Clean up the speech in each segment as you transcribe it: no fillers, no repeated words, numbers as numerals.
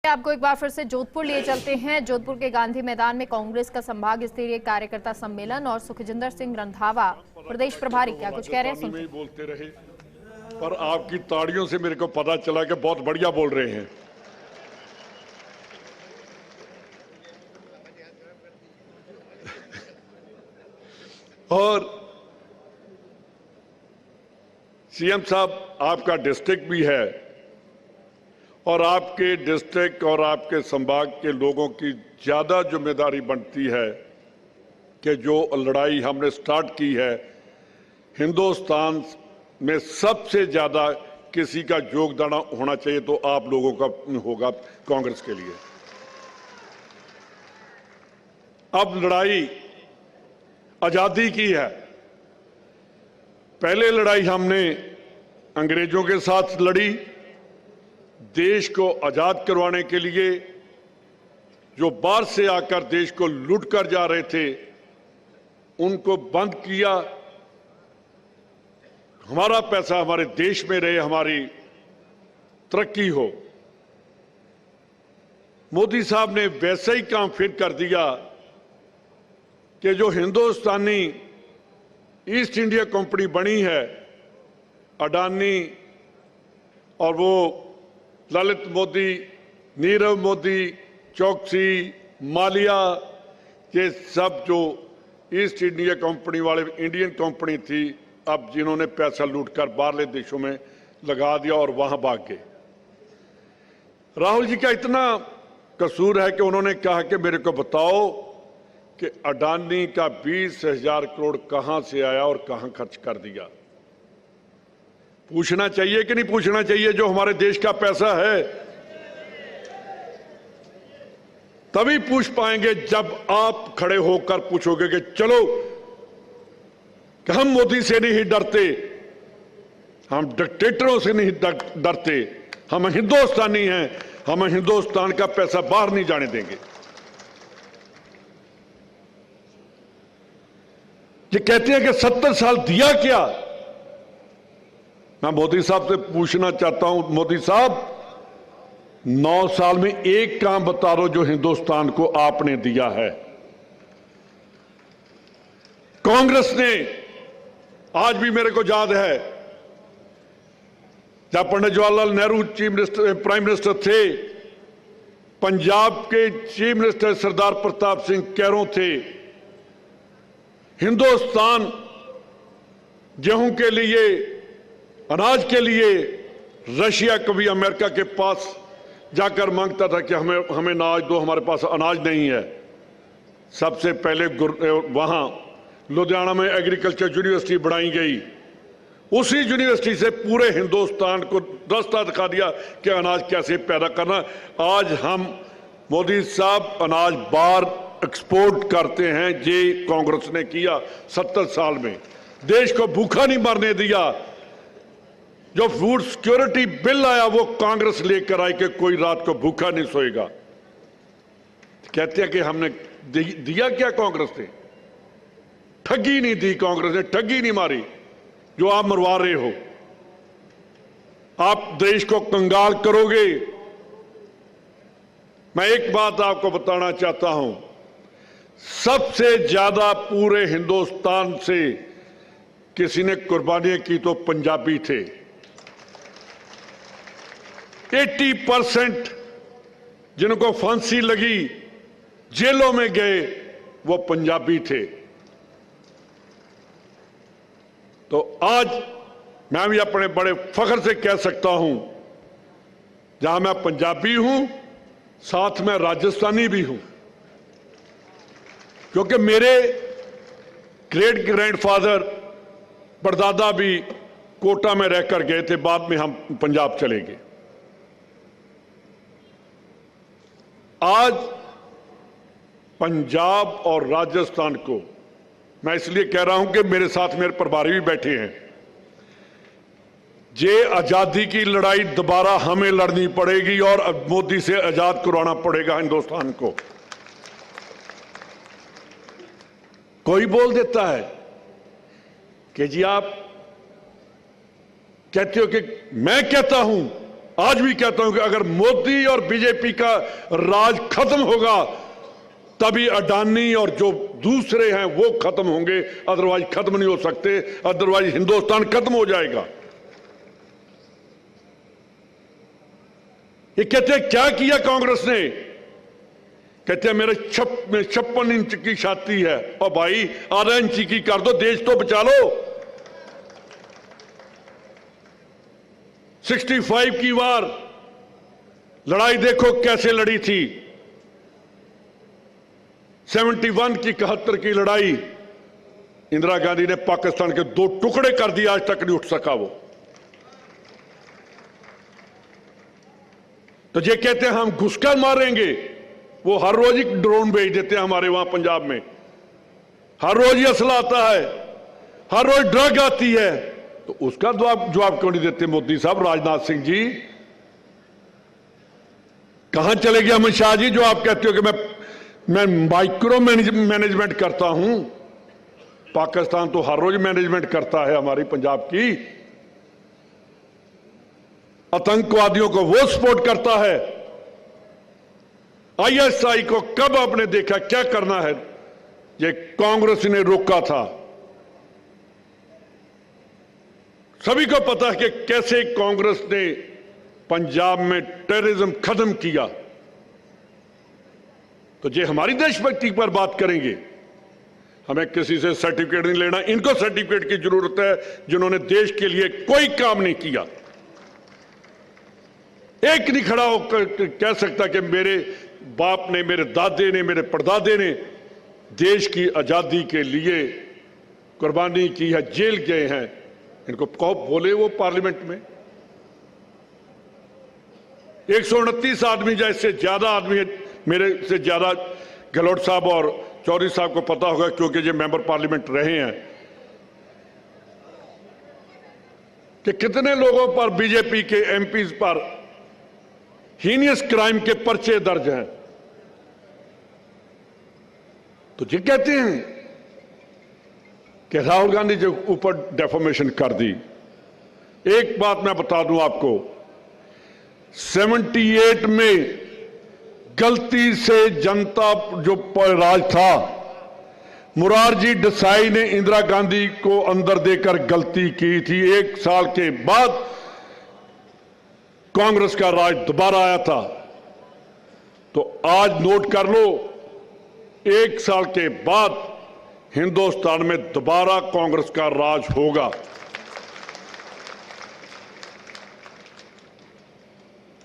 आपको एक बार फिर से जोधपुर लिए चलते हैं। जोधपुर के गांधी मैदान में कांग्रेस का संभाग स्तरीय कार्यकर्ता सम्मेलन और सुखजिंदर सिंह रंधावा प्रदेश प्रभारी क्या कुछ कह रहे हैं सुनते। बोलते रहे पर आपकी ताड़ियों से मेरे को पता चला कि बहुत बढ़िया बोल रहे हैं। और सीएम साहब, आपका डिस्ट्रिक्ट भी है और आपके डिस्ट्रिक्ट और आपके संभाग के लोगों की ज्यादा जिम्मेदारी बनती है कि जो लड़ाई हमने स्टार्ट की है, हिंदुस्तान में सबसे ज्यादा किसी का योगदान होना चाहिए तो आप लोगों का होगा कांग्रेस के लिए। अब लड़ाई आजादी की है। पहले लड़ाई हमने अंग्रेजों के साथ लड़ी, देश को आजाद करवाने के लिए। जो बाहर से आकर देश को लूट कर जा रहे थे उनको बंद किया। हमारा पैसा हमारे देश में रहे, हमारी तरक्की हो। मोदी साहब ने वैसा ही काम फिर कर दिया कि जो हिंदुस्तानी ईस्ट इंडिया कंपनी बनी है, अडानी और वो ललित मोदी, नीरव मोदी, चौकसी, मालिया, ये सब जो ईस्ट इंडिया कंपनी वाले इंडियन कंपनी थी, अब जिन्होंने पैसा लूटकर बाहरले देशों में लगा दिया और वहां भाग गए। राहुल जी का इतना कसूर है कि उन्होंने कहा कि मेरे को बताओ कि अडानी का 20,000 करोड़ कहां से आया और कहां खर्च कर दिया। पूछना चाहिए कि नहीं पूछना चाहिए? जो हमारे देश का पैसा है तभी पूछ पाएंगे जब आप खड़े होकर पूछोगे कि चलो कि हम मोदी से नहीं डरते, हम डिक्टेटरों से नहीं डरते, हम हिंदुस्तानी हैं, हम हिंदुस्तान का पैसा बाहर नहीं जाने देंगे। ये कहते हैं कि 70 साल दिया क्या? मैं मोदी साहब से पूछना चाहता हूं, मोदी साहब 9 साल में एक काम बता दो जो हिंदुस्तान को आपने दिया है। कांग्रेस ने, आज भी मेरे को याद है जब पंडित जवाहरलाल नेहरू प्राइम मिनिस्टर थे, पंजाब के चीफ मिनिस्टर सरदार प्रताप सिंह कैरों थे। हिंदुस्तान गेहूं के लिए, अनाज के लिए रशिया, कभी अमेरिका के पास जाकर मांगता था कि हमें अनाज दो, हमारे पास अनाज नहीं है। सबसे पहले वहां लुधियाना में एग्रीकल्चर यूनिवर्सिटी बनाई गई। उसी यूनिवर्सिटी से पूरे हिंदुस्तान को रास्ता दिखा दिया कि अनाज कैसे पैदा करना। आज हम, मोदी साहब, अनाज बाहर एक्सपोर्ट करते हैं। ये कांग्रेस ने किया 70 साल में। देश को भूखा नहीं मरने दिया। जो फूड सिक्योरिटी बिल आया वो कांग्रेस लेकर आई कि कोई रात को भूखा नहीं सोएगा। कहते हैं कि हमने दिया क्या कांग्रेस ने? ठगी नहीं दी कांग्रेस ने, ठगी नहीं मारी जो आप मरवा रहे हो। आप देश को कंगाल करोगे। मैं एक बात आपको बताना चाहता हूं, सबसे ज्यादा पूरे हिंदुस्तान से किसी ने कुर्बानियां की तो पंजाबी थे। 80% जिनको फांसी लगी, जेलों में गए, वो पंजाबी थे। तो आज मैं भी अपने बड़े फख्र से कह सकता हूं, जहां मैं पंजाबी हूं, साथ में राजस्थानी भी हूं, क्योंकि मेरे ग्रेट ग्रैंडफादर, परदादा भी कोटा में रहकर गए थे। बाद में हम पंजाब चले गए। आज पंजाब और राजस्थान को मैं इसलिए कह रहा हूं कि मेरे साथ मेरे प्रभारी भी बैठे हैं। ये आजादी की लड़ाई दोबारा हमें लड़नी पड़ेगी और मोदी से आजाद करवाना पड़ेगा हिंदुस्तान को। कोई बोल देता है कि जी आप कहते हो कि मैं कहता हूं, आज भी कहता हूं कि अगर मोदी और बीजेपी का राज खत्म होगा तभी अडानी और जो दूसरे हैं वो खत्म होंगे, अदरवाइज खत्म नहीं हो सकते, अदरवाइज हिंदुस्तान खत्म हो जाएगा। ये कहते हैं क्या किया कांग्रेस ने? कहते हैं मेरे 56 इंच की छाती है, और भाई आधा इंच की कर दो, देश तो बचा लो। 65 की वार लड़ाई देखो कैसे लड़ी थी। 71 की 71 की लड़ाई इंदिरा गांधी ने पाकिस्तान के 2 टुकड़े कर दिए, आज तक नहीं उठ सका वो। तो ये कहते हैं हम घुसकर मारेंगे, वो हर रोज ही ड्रोन भेज देते हैं हमारे वहां पंजाब में, हर रोज ही असला आता है, हर रोज ड्रग आती है, तो उसका जवाब क्यों नहीं देते मोदी साहब? राजनाथ सिंह जी कहां चले गए? अमित शाह जी, जो आप कहते हो कि मैं माइक्रो मैनेजमेंट करता हूं, पाकिस्तान तो हर रोज मैनेजमेंट करता है हमारी पंजाब की। आतंकवादियों को वो सपोर्ट करता है। आईएसआई को कब आपने देखा क्या करना है? ये कांग्रेस ने रोका था। सभी को पता है कि कैसे कांग्रेस ने पंजाब में टेररिज्म खत्म किया। तो ये हमारी देशभक्ति पर बात करेंगे, हमें किसी से सर्टिफिकेट नहीं लेना। इनको सर्टिफिकेट की जरूरत है जिन्होंने देश के लिए कोई काम नहीं किया। एक नहीं खड़ा होकर कह सकता कि मेरे बाप ने, मेरे दादे ने, मेरे परदादे ने देश की आजादी के लिए कुर्बानी की है, जेल गए हैं। इनको कौन बोले वो पार्लियामेंट में? 129 आदमी, जैसे ज्यादा आदमी, मेरे से ज्यादा गहलोत साहब और चौधरी साहब को पता होगा क्योंकि ये मेंबर पार्लियामेंट रहे हैं, कि कितने लोगों पर, बीजेपी के एमपीज पर हीनियस क्राइम के पर्चे दर्ज हैं। तो ये कहते हैं कि राहुल गांधी के ऊपर डेफोमेशन कर दी। एक बात मैं बता दूं आपको, 78 में गलती से जनता जो राज था, मुरारजी देसाई ने इंदिरा गांधी को अंदर देकर गलती की थी। 1 साल के बाद कांग्रेस का राज दोबारा आया था। तो आज नोट कर लो, 1 साल के बाद हिंदुस्तान में दोबारा कांग्रेस का राज होगा।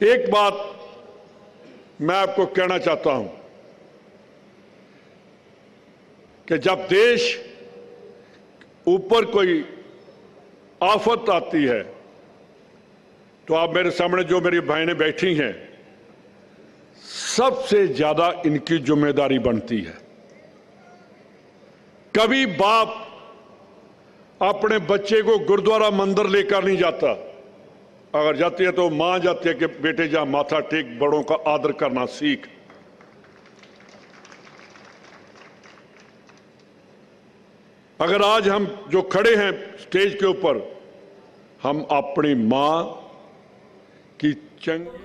एक बात मैं आपको कहना चाहता हूं कि जब देश ऊपर कोई आफत आती है तो आप मेरे सामने जो मेरी बहनें बैठी हैं, सबसे ज्यादा इनकी जिम्मेदारी बनती है। कभी बाप अपने बच्चे को गुरुद्वारा मंदिर लेकर नहीं जाता, अगर जाती है तो मां जाती है कि बेटे जा माथा टेक, बड़ों का आदर करना सीख। अगर आज हम जो खड़े हैं स्टेज के ऊपर, हम अपनी मां की चंगी